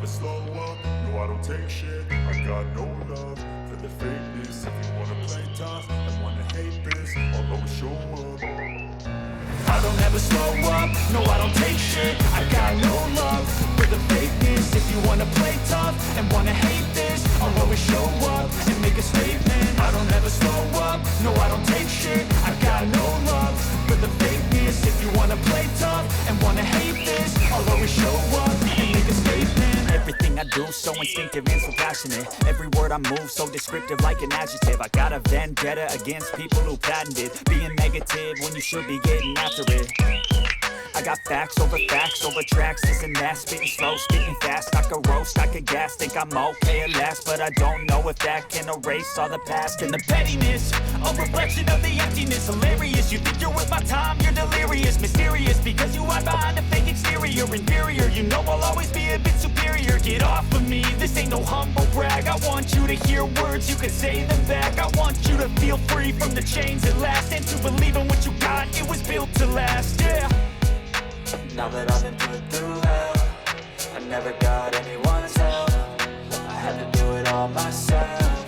slow up, no I don't take shit. I got no love for the fakeness. If you wanna play tough and wanna hate this, I'll always show up. I don't ever slow up, no I don't take shit. I got no love for the fakeness. If you wanna play tough and wanna hate this, I'll always show up and make a statement. I don't ever slow up, no I don't take shit. I got no love for the fakeness. If you wanna play tough and wanna hate this, I'll always show up and make a statement. Everything I do so instinctive and so passionate. Every word I move so descriptive like an adjective. I got a vendetta against people who patented being negative when you should be getting after it. I got facts over tracks, this and that. Spitting slow, spitting fast, I could roast, I could gas. Think I'm okay at last, but I don't know if that can erase all the past. And the pettiness, a reflection of the emptiness. Hilarious, you think you're worth my time, you're delirious. Mysterious, because you hide behind a fake exterior. Inferior, you know I'll always be a bit superior. Get off of me, this ain't no humble brag. I want you to hear words, you can say them back. I want you to feel free from the chains at last, and to believe in what you got, it was built to last, yeah. Now that I've been put through hell, I never got anyone's help. I had to do it all myself.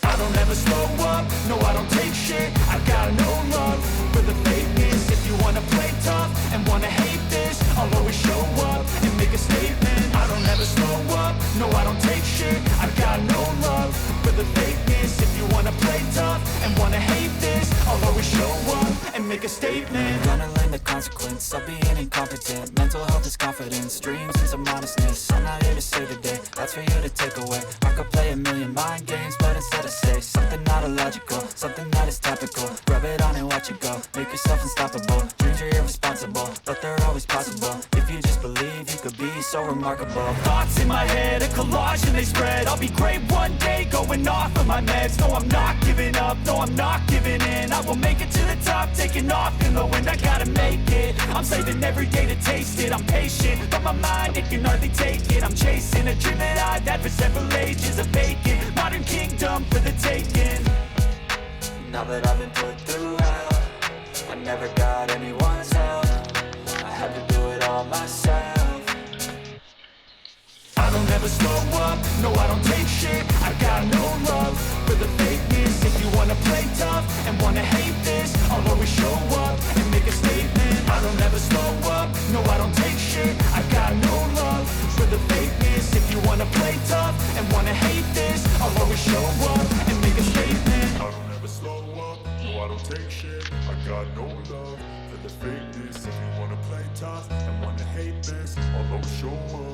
I don't ever slow up, no I don't take shit. I got no love for the fakeness. If you wanna play tough and wanna hate this, I'll always show up and make a statement. I don't ever slow up, no I don't take shit. I got no love for the fakeness. If you wanna play tough and wanna hate this, I'll always show up and make a statement. Gonna learn the consequence of being incompetent. Mental health is confidence, dreams and some honestness. I'm not here to say today, that's for you to take away. I could play a million mind games, but instead I say something not illogical, something that is topical. Rub it on and watch it go, make yourself unstoppable. Dreams are irresponsible, but they're always possible. If you just believe, you could be so remarkable. Thoughts in my head, a collage and they spread. I'll be great one day, going off of my meds. No, I'm not giving up, no, I'm not giving in. I will make it to the top, taking off in the wind. I gotta make it, I'm saving every day to taste it. I'm patient, but my mind, it can hardly take it. I'm chasing a dream that I've had for several ages. A vacant, modern kingdom for the taking. Now that I've been put through hell, I never got anyone's help. I had to do it all myself. I don't ever slow up, no I don't take shit. I got no love for the fakeness. If you wanna play tough and wanna hate this, I'll always show up and make a statement. I don't ever slow up, no I don't take shit. I got no love for the fakeness. If you wanna play tough and wanna hate this, I'll always show up and make a statement. I don't ever slow up, no I don't take shit. I got no love for the fakeness. If you wanna play tough and wanna hate this, I'll always show up.